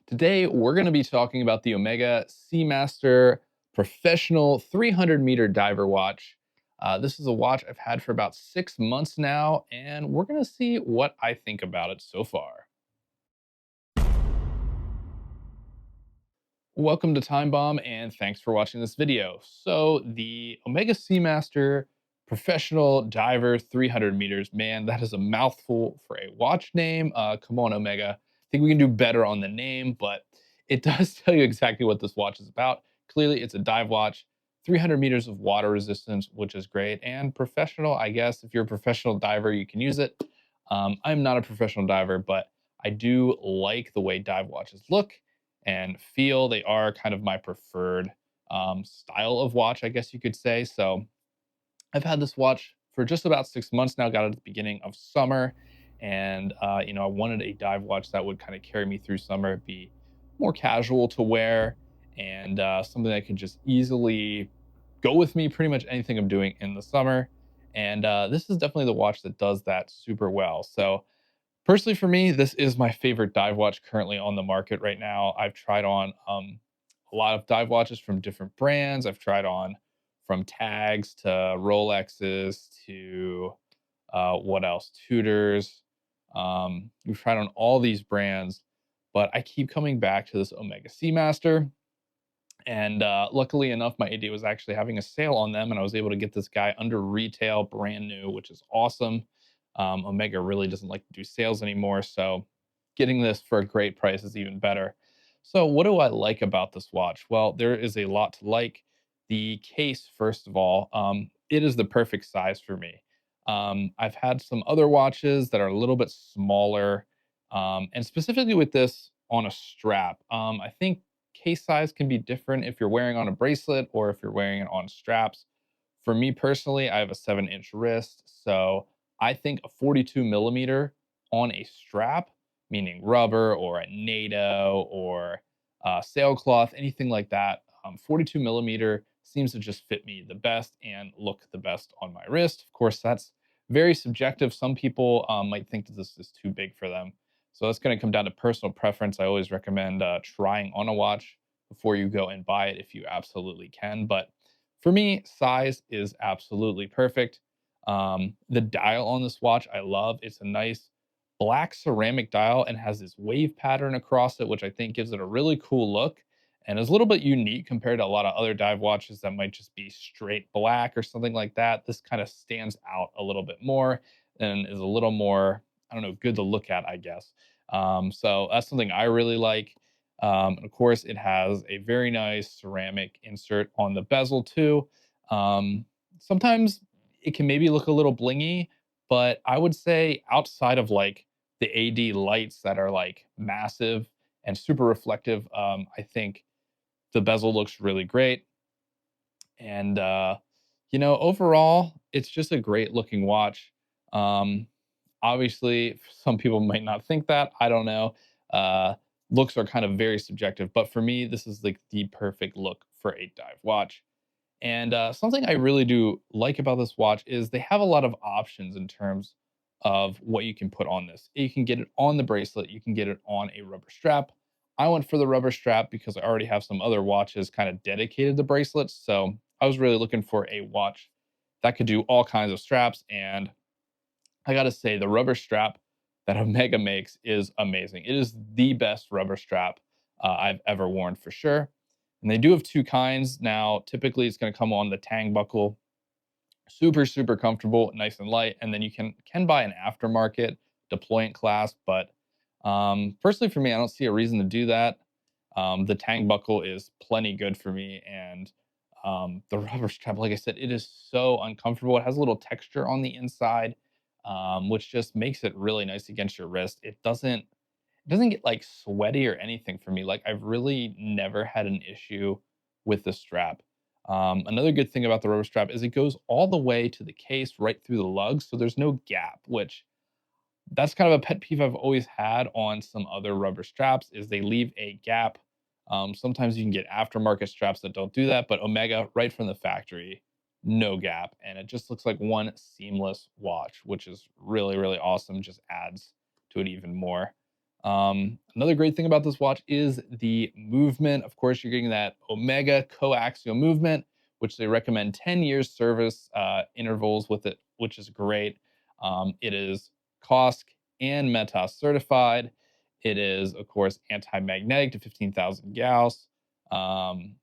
Today, we're going to be talking about the Omega Seamaster Professional 300-meter diver watch. This is a watch I've had for about 6 months now, and we're going to see what I think about it so far. Welcome to Time Bomb, and thanks for watching this video. So, the Omega Seamaster Professional Diver 300 meters, man, that is a mouthful for a watch name. Come on, Omega. I think we can do better on the name, but it does tell you exactly what this watch is about. Clearly, it's a dive watch, 300 meters of water resistance, which is great, and professional, I guess. If you're a professional diver, you can use it. I'm not a professional diver, but I do like the way dive watches look and feel. They are kind of my preferred style of watch, I guess you could say. So I've had this watch for just about 6 months now. Got it at the beginning of summer, and I wanted a dive watch that would kind of carry me through summer, be more casual to wear, and something that could just easily go with me pretty much anything I'm doing in the summer. And this is definitely the watch that does that super well. So personally, for me, this is my favorite dive watch currently on the market right now. I've tried on a lot of dive watches from different brands. I've tried on from tags to Rolexes to what else? Tudors. We've tried on all these brands, but I keep coming back to this Omega Seamaster. And luckily enough, my AD was actually having a sale on them, and I was able to get this guy under retail, brand new, which is awesome. Omega really doesn't like to do sales anymore, so getting this for a great price is even better. So, what do I like about this watch? Well, there is a lot to like. The case, first of all, it is the perfect size for me. I've had some other watches that are a little bit smaller, and specifically with this on a strap. I think case size can be different if you're wearing on a bracelet or if you're wearing it on straps. For me personally, I have a 7-inch wrist, so I think a 42 millimeter on a strap, meaning rubber or a NATO or sailcloth, anything like that, 42 millimeter seems to just fit me the best and look the best on my wrist. Of course, that's very subjective. Some people might think that this is too big for them. So that's going to come down to personal preference. I always recommend trying on a watch before you go and buy it if you absolutely can. But for me, size is absolutely perfect. The dial on this watch, I love. It's a nice black ceramic dial and has this wave pattern across it, which I think gives it a really cool look and is a little bit unique compared to a lot of other dive watches that might just be straight black or something like that. This kind of stands out a little bit more and is a little more, I don't know, good to look at, I guess. So that's something I really like. And of course, it has a very nice ceramic insert on the bezel too. Sometimes it can maybe look a little blingy, but I would say outside of like the AD lights that are like massive and super reflective, I think the bezel looks really great. And overall, it's just a great looking watch. Um, Obviously, some people might not think that. I don't know. Uh, Looks are kind of very subjective, but for me, this is like the perfect look for a dive watch. And something I really do like about this watch is they have a lot of options in terms of what you can put on this. You can get it on the bracelet, you can get it on a rubber strap. I went for the rubber strap because I already have some other watches kind of dedicated to bracelets. So I was really looking for a watch that could do all kinds of straps. And I got to say, the rubber strap that Omega makes is amazing. It is the best rubber strap I've ever worn for sure. And they do have two kinds. Now, typically it's going to come on the tang buckle, super, super comfortable, nice and light. And then you can buy an aftermarket deployant clasp. But personally, for me, I don't see a reason to do that. The tang buckle is plenty good for me. And the rubber strap, like I said, it is so uncomfortable. It has a little texture on the inside, which just makes it really nice against your wrist. It doesn't get like sweaty or anything for me. Like I've really never had an issue with the strap. Another good thing about the rubber strap is it goes all the way to the case, right through the lugs, so there's no gap. Which that's kind of a pet peeve I've always had on some other rubber straps is they leave a gap. Sometimes you can get aftermarket straps that don't do that, but Omega, right from the factory, no gap, and it just looks like one seamless watch, which is really, really awesome. Just adds to it even more. Another great thing about this watch is the movement. Of course, you're getting that Omega coaxial movement, which they recommend 10 years service intervals with it, which is great. It is COSC and METAS certified. It is, of course, anti-magnetic to 15,000 Gauss. Um,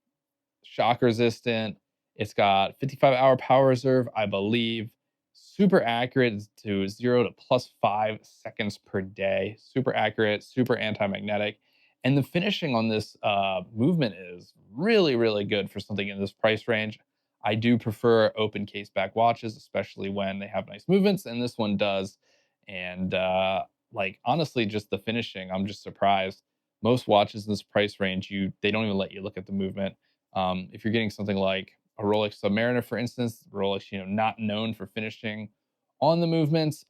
shock resistant. It's got 55-hour power reserve, I believe. Super accurate to 0 to +5 seconds per day. Super accurate, super anti-magnetic. And the finishing on this movement is really, really good for something in this price range. I do prefer open case back watches, especially when they have nice movements, and this one does. And like honestly, just the finishing, I'm just surprised. Most watches in this price range, they don't even let you look at the movement. If you're getting something like a Rolex Submariner, for instance, Rolex, not known for finishing on the movements,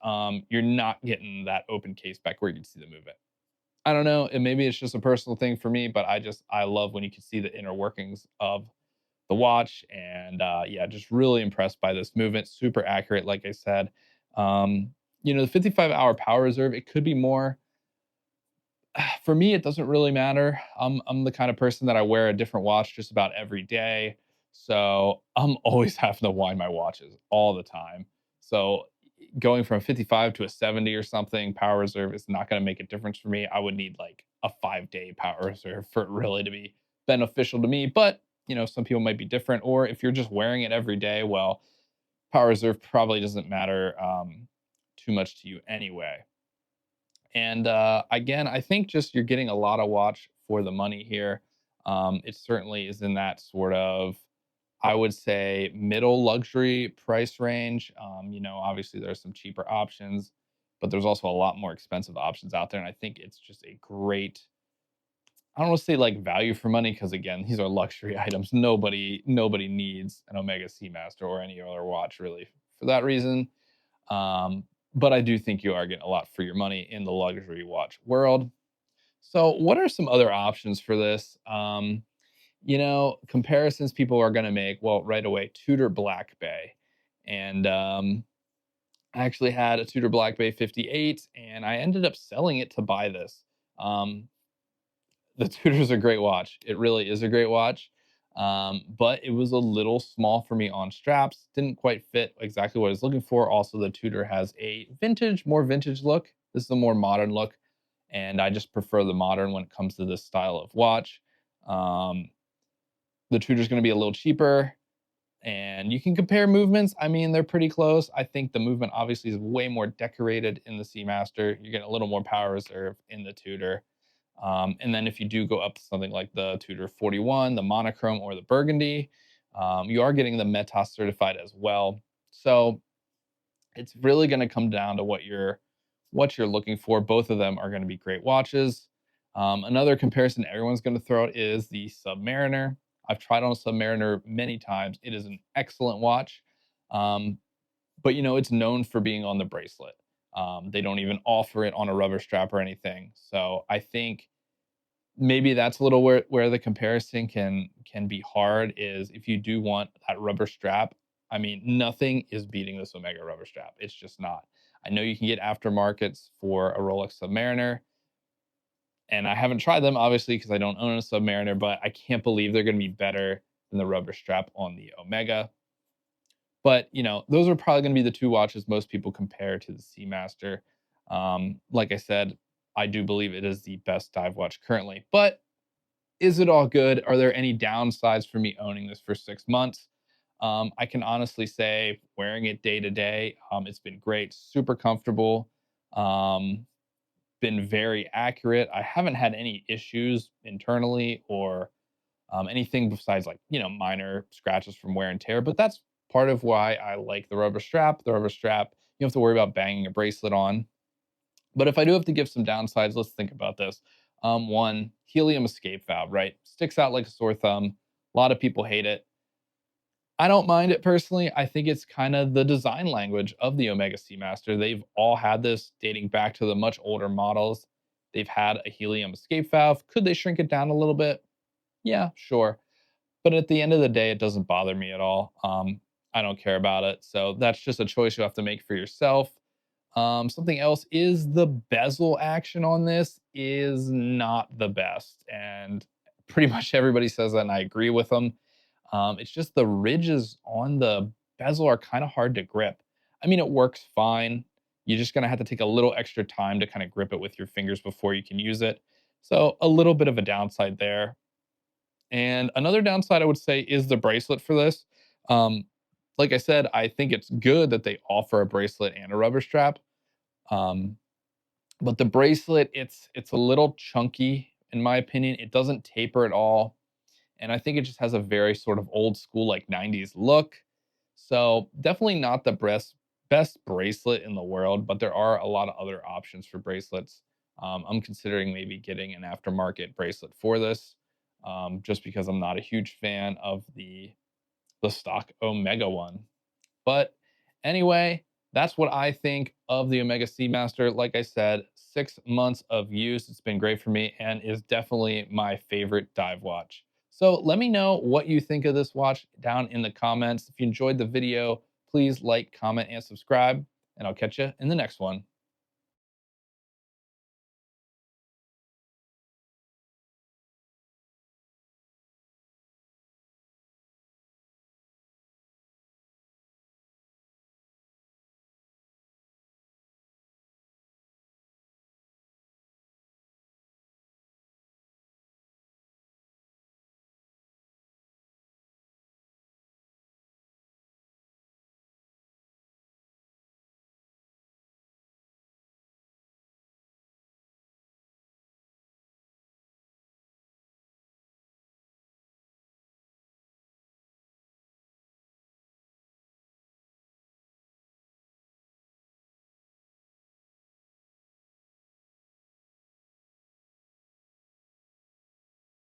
you're not getting that open case back where you can see the movement. I don't know, and maybe it's just a personal thing for me, but I love when you can see the inner workings of the watch, and yeah, just really impressed by this movement. Super accurate, like I said. Um, the 55-hour power reserve, it could be more. For me, it doesn't really matter. I'm the kind of person that I wear a different watch just about every day. So I'm always having to wind my watches all the time. So going from 55 to a 70 or something power reserve is not going to make a difference for me. I would need like a 5-day power reserve for it really to be beneficial to me. But some people might be different. Or if you're just wearing it every day, well, power reserve probably doesn't matter too much to you anyway. And again, I think just you're getting a lot of watch for the money here. It certainly is in that sort of, I would say, middle luxury price range. Obviously there's some cheaper options, but there's also a lot more expensive options out there. And I think it's just a great, I don't want to say like value for money, because again, these are luxury items. Nobody needs an Omega Seamaster or any other watch really for that reason. Um, but I do think you are getting a lot for your money in the luxury watch world. So, what are some other options for this? Comparisons people are going to make. Well, right away, Tudor Black Bay, and I actually had a Tudor Black Bay 58, and I ended up selling it to buy this. Um, the Tudor's a great watch. It really is a great watch. But it was a little small for me on straps. Didn't quite fit exactly what I was looking for. Also, the Tudor has a more vintage look. This is a more modern look. And I just prefer the modern when it comes to this style of watch. Um, the Tudor's going to be a little cheaper. And you can compare movements. I mean, they're pretty close. I think the movement obviously is way more decorated in the Seamaster. You're getting a little more power reserve in the Tudor. And then if you do go up to something like the Tudor 41, the monochrome, or the burgundy, you are getting the METAS certified as well. So it's really going to come down to what you're looking for. Both of them are going to be great watches. Another comparison everyone's going to throw out is the Submariner. I've tried on a Submariner many times. It is an excellent watch, but it's known for being on the bracelet. They don't even offer it on a rubber strap or anything. So I think maybe that's a little where the comparison can be hard, is if you do want that rubber strap. I mean, nothing is beating this Omega rubber strap. It's just not. I know you can get aftermarkets for a Rolex Submariner, and I haven't tried them obviously because I don't own a Submariner, but I can't believe they're going to be better than the rubber strap on the Omega. But those are probably going to be the two watches most people compare to the Seamaster. Like I said, I do believe it is the best dive watch currently. But is it all good? Are there any downsides for me owning this for 6 months? I can honestly say, wearing it day to day, it's been great, super comfortable, um, been very accurate. I haven't had any issues internally or anything besides like minor scratches from wear and tear. But that's part of why I like the rubber strap. The rubber strap, you don't have to worry about banging a bracelet on. But if I do have to give some downsides, let's think about this. One, helium escape valve, right? Sticks out like a sore thumb. A lot of people hate it. I don't mind it personally. I think it's kind of the design language of the Omega Seamaster. They've all had this dating back to the much older models. They've had a helium escape valve. Could they shrink it down a little bit? Yeah, sure. But at the end of the day, it doesn't bother me at all. I don't care about it. So that's just a choice you have to make for yourself. Something else is the bezel action on this is not the best. And pretty much everybody says that, and I agree with them. It's just the ridges on the bezel are kind of hard to grip. I mean, it works fine. You're just going to have to take a little extra time to kind of grip it with your fingers before you can use it. So, a little bit of a downside there. And another downside I would say is the bracelet for this. Um, like I said, I think it's good that they offer a bracelet and a rubber strap. Um, but the bracelet, it's a little chunky in my opinion. It doesn't taper at all, and I think it just has a very sort of old school like 90s look. So definitely not the best bracelet in the world, but there are a lot of other options for bracelets. I'm considering maybe getting an aftermarket bracelet for this, just because I'm not a huge fan of the stock Omega one. But anyway, that's what I think of the Omega Seamaster. Like I said, 6 months of use. It's been great for me and is definitely my favorite dive watch. So let me know what you think of this watch down in the comments. If you enjoyed the video, please like, comment, and subscribe, and I'll catch you in the next one.